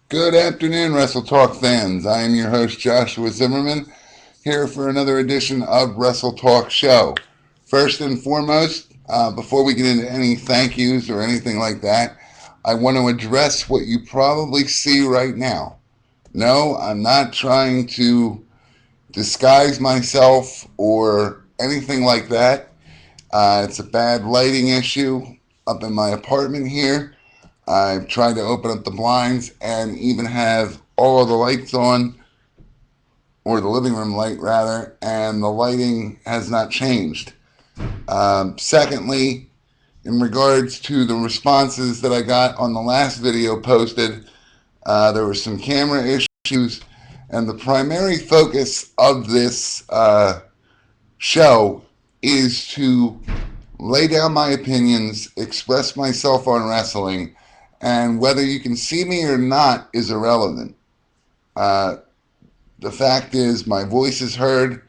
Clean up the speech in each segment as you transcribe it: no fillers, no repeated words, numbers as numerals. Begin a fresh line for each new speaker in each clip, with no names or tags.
Good afternoon, Wrestle Talk fans. I am your host, Joshua Zimmerman, here for another edition of Wrestle Talk Show. First and foremost, before we get into any thank yous or anything like that, I want to address what you probably see right now. No, I'm not trying to disguise myself or anything like that. It's a bad lighting issue up in my apartment here. I've tried to open up the blinds and even have all of the lights on, or the living room light rather, and the lighting has not changed. Secondly, in regards to the responses that I got on the last video posted, there were some camera issues, and the primary focus of this show is to lay down my opinions, express myself on wrestling, and whether you can see me or not is irrelevant. Uh, the fact is, my voice is heard.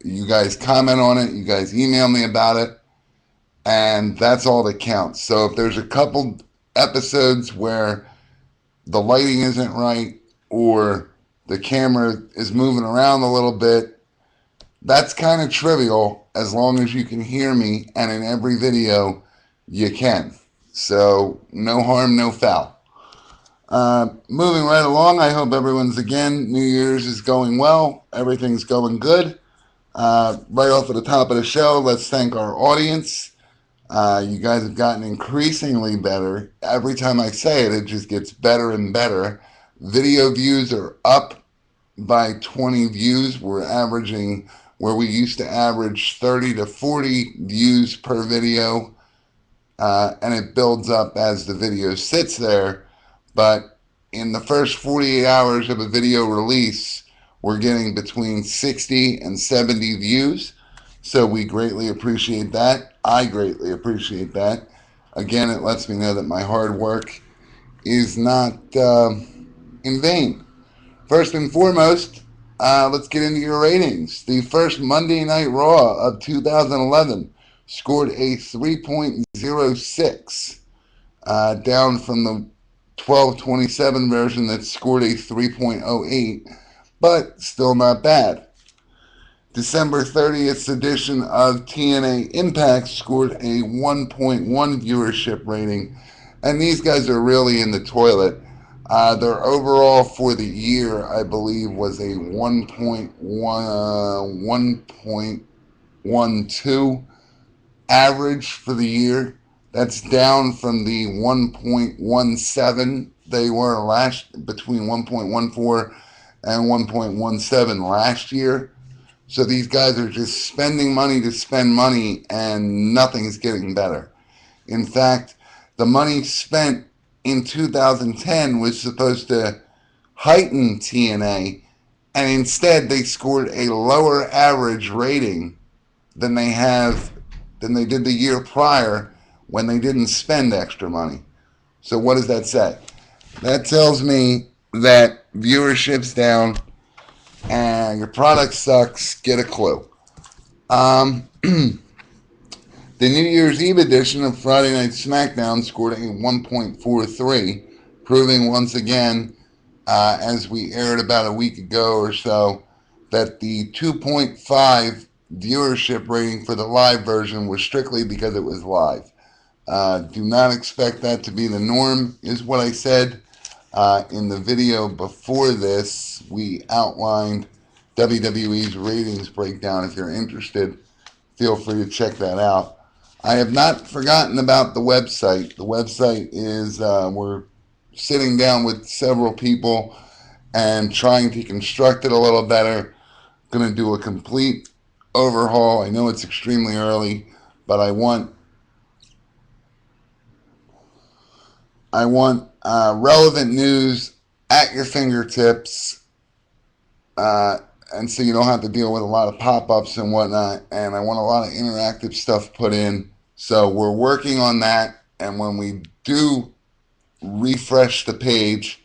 You guys comment on it. You guys email me about it. And that's all that counts. So if there's a couple episodes where the lighting isn't right or the camera is moving around a little bit, that's kind of trivial as long as you can hear me. And in every video, you can. So no harm, no foul. Moving right along, I hope everyone's New Year's is going well. Everything's going good. Right off at the top of the show, let's thank our audience. You guys have gotten increasingly better. Every time I say it, it just gets better and better. Video views are up by 20 views. We're averaging where we used to average 30 to 40 views per video. And it builds up as the video sits there. But in the first 48 hours of a video release, we're getting between 60 and 70 views. So we greatly appreciate that. I greatly appreciate that. Again, it lets me know that my hard work is not in vain. First and foremost, let's get into your ratings. The first Monday Night Raw of 2011 scored a 3.06, down from the 12/27 version that scored a 3.08, but still not bad. December 30th edition of TNA Impact scored a 1.1 viewership rating, and these guys are really in the toilet. Their overall for the year, I believe, was a 1.12 average for the year. That's down from the 1.17 they were between 1.14 and 1.17 last year. So these guys are just spending money to spend money, and nothing's getting better. In fact, the money spent in 2010 was supposed to heighten TNA, and instead they scored a lower average rating than they did the year prior when they didn't spend extra money. So what does that say? That tells me that viewership's down and your product sucks. Get a clue. The New Year's Eve edition of Friday Night SmackDown scored a 1.43, proving once again, as we aired about a week ago or so, that the 2.5 viewership rating for the live version was strictly because it was live. Do not expect that to be the norm, is what I said. In the video before this, we outlined WWE's ratings breakdown. If you're interested, feel free to check that out. I have not forgotten about the website. The website is, we're sitting down with several people and trying to construct it a little better. Going to do a complete overhaul. I know it's extremely early, but I want relevant news at your fingertips, and so you don't have to deal with a lot of pop-ups and whatnot. And I want a lot of interactive stuff put in. So we're working on that, and when we do refresh the page,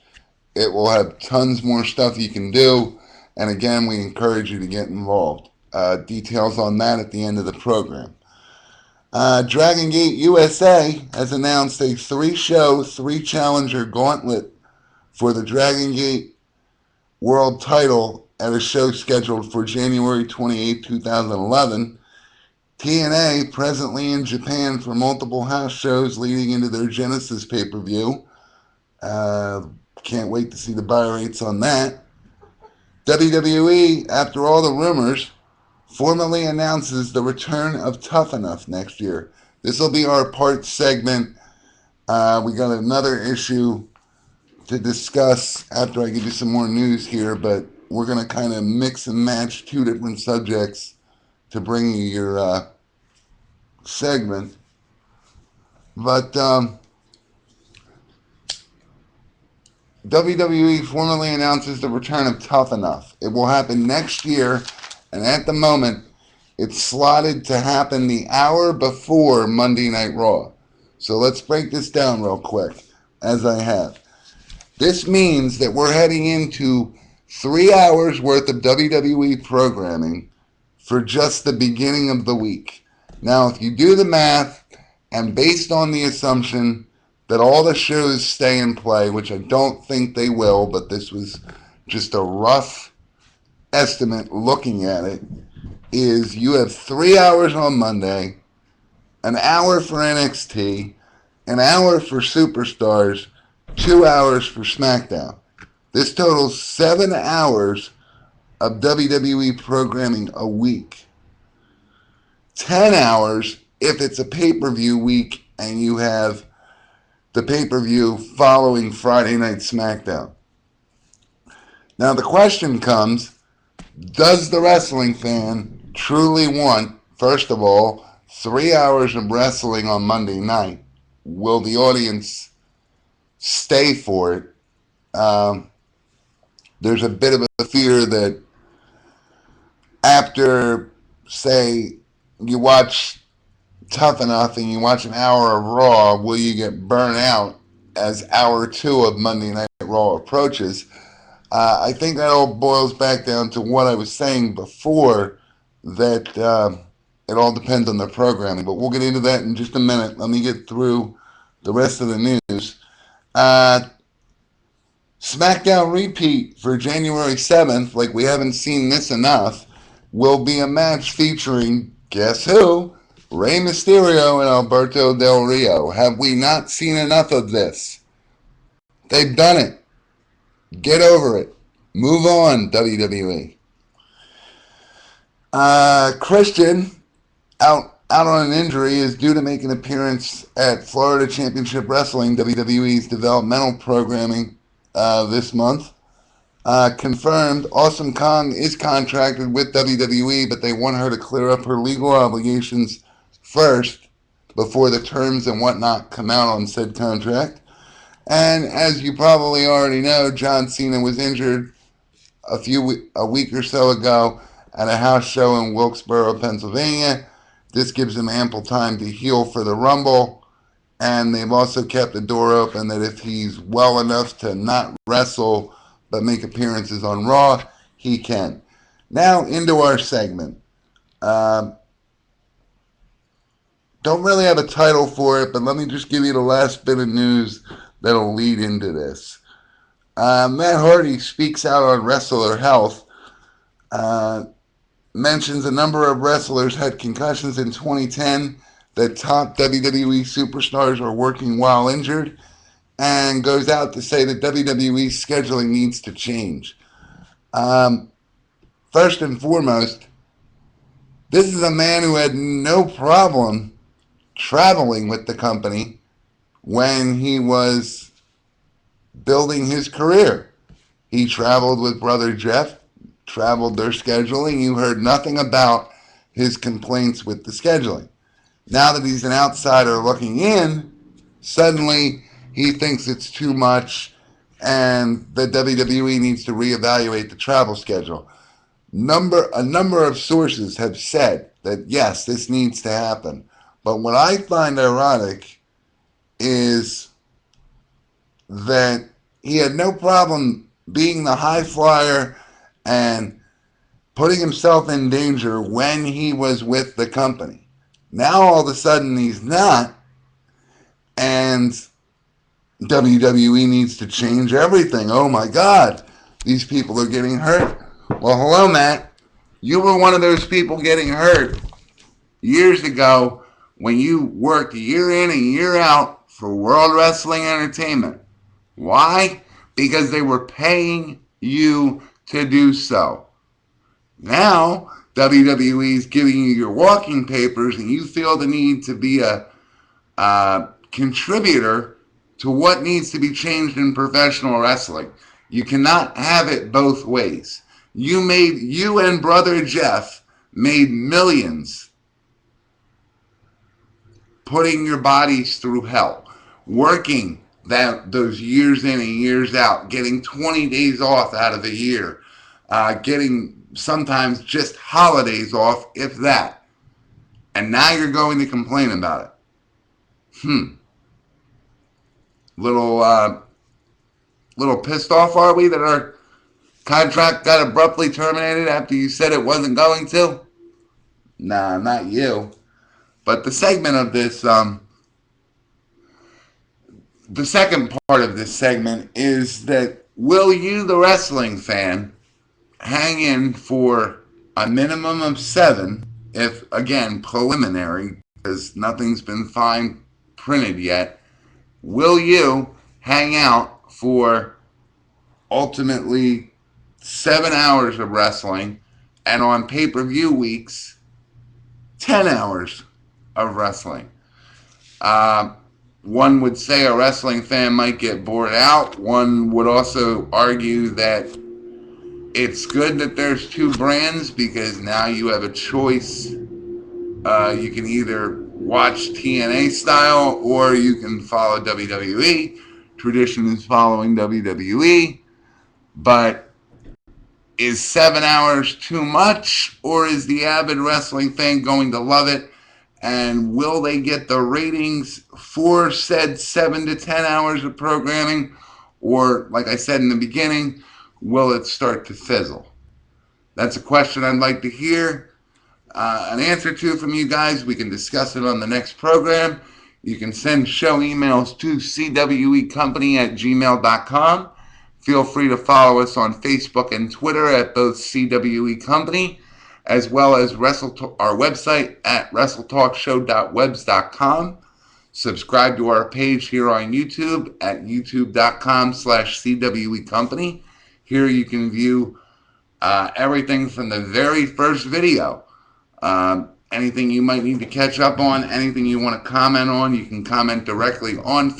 it will have tons more stuff you can do. And again, we encourage you to get involved. Details on that at the end of the program. Dragon Gate USA has announced a 3-show, 3-challenger gauntlet for the Dragon Gate World title at a show scheduled for January 28, 2011. TNA, presently in Japan for multiple house shows leading into their Genesis pay-per-view. Can't wait to see the buy rates on that. WWE, after all the rumors, formally announces the return of Tough Enough next year. This will be our part segment. We got another issue to discuss after I give you some more news here, but we're going to kind of mix and match two different subjects to bring you your segment. But WWE formally announces the return of Tough Enough. It will happen next year, and at the moment, it's slotted to happen the hour before Monday Night Raw. So let's break this down real quick, as I have. This means that we're heading into 3 hours worth of WWE programming for just the beginning of the week. Now, if you do the math, and based on the assumption that all the shows stay in play, which I don't think they will, but this was just a rough estimate looking at it, is you have 3 hours on Monday, an hour for NXT, an hour for Superstars, 2 hours for SmackDown. This totals 7 hours of WWE programming a week. 10 hours if it's a pay-per-view week and you have the pay-per-view following Friday Night SmackDown. Now the question comes, does the wrestling fan truly want, first of all, 3 hours of wrestling on Monday night? Will the audience stay for it? There's a bit of a fear that after, say, you watch Tough Enough and you watch an hour of Raw, will you get burnt out as hour 2 of Monday Night Raw approaches? I think that all boils back down to what I was saying before, that it all depends on their programming. But we'll get into that in just a minute. Let me get through the rest of the news. SmackDown repeat for January 7th, like we haven't seen this enough, will be a match featuring, guess who? Rey Mysterio and Alberto Del Rio. Have we not seen enough of this? They've done it. Get over it. Move on, WWE. Christian, out on an injury, is due to make an appearance at Florida Championship Wrestling, WWE's developmental programming, this month. Confirmed, Awesome Kong is contracted with WWE, but they want her to clear up her legal obligations first before the terms and whatnot come out on said contract. And as you probably already know, Jon Cena was injured a week or so ago at a house show in Wilkesboro, Pennsylvania. This gives him ample time to heal for the Rumble. And they've also kept the door open that if he's well enough to not wrestle but make appearances on Raw, he can. Now into our segment. Don't really have a title for it, but let me just give you the last bit of news that'll lead into this. Matt Hardy speaks out on wrestler health. Mentions a number of wrestlers had concussions in 2010, that top WWE superstars are working while injured, and goes out to say that WWE's scheduling needs to change. First and foremost, this is a man who had no problem traveling with the company when he was building his career. He traveled with Brother Jeff, traveled their scheduling. You heard nothing about his complaints with the scheduling. Now that he's an outsider looking in, suddenly he thinks it's too much and the WWE needs to reevaluate the travel schedule. A number of sources have said that yes, this needs to happen. But what I find ironic is that he had no problem being the high flyer and putting himself in danger when he was with the company. Now all of a sudden he's not, and WWE needs to change everything. Oh my God, these people are getting hurt. Well, hello, Matt. You were one of those people getting hurt years ago when you worked year in and year out for World Wrestling Entertainment. Why? Because they were paying you to do so. Now, WWE is giving you your walking papers and you feel the need to be a contributor to what needs to be changed in professional wrestling. You cannot have it both ways. You and brother Jeff made millions putting your bodies through hell, working those years in and years out, getting 20 days off out of the year, getting sometimes just holidays off, if that. And now you're going to complain about it. Little pissed off, are we, that our contract got abruptly terminated after you said it wasn't going to? Nah, not you. But the segment of this, the second part of this segment is that will you, the wrestling fan, hang in for a minimum of 7, if, again, preliminary, because nothing's been fine printed yet. Will you hang out for ultimately 7 hours of wrestling, and on pay-per-view weeks, 10 hours of wrestling? One would say a wrestling fan might get bored out. One would also argue that it's good that there's 2 brands because now you have a choice. You can either watch TNA style or you can follow WWE. Tradition is following WWE. But is 7 hours too much, or is the avid wrestling fan going to love it? And will they get the ratings for said 7 to 10 hours of programming? Or, like I said in the beginning, will it start to fizzle? That's a question I'd like to hear an answer to from you guys. We can discuss it on the next program. You can send show emails to cwecompany@gmail.com. Feel free to follow us on Facebook and Twitter at both CWE Company, as well as our website at WrestleTalkShow.webs.com. Subscribe to our page here on YouTube at youtube.com/CWE Company. Here you can view everything from the very first video. Anything you might need to catch up on, anything you want to comment on, you can comment directly on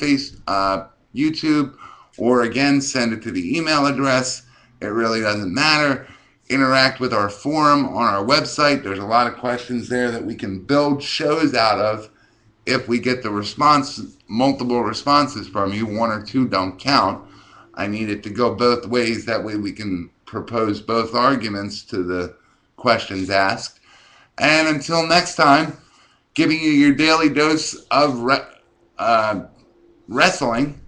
YouTube, or again, send it to the email address. It really doesn't matter. Interact with our forum on our website. There's a lot of questions there that we can build shows out of if we get the multiple responses from you. 1 or 2 don't count. I need it to go both ways. That way we can propose both arguments to the questions asked. And until next time, giving you your daily dose of wrestling,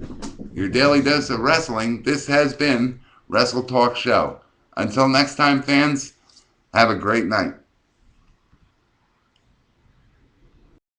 this has been Wrestle Talk Show. Until next time, fans, have a great night.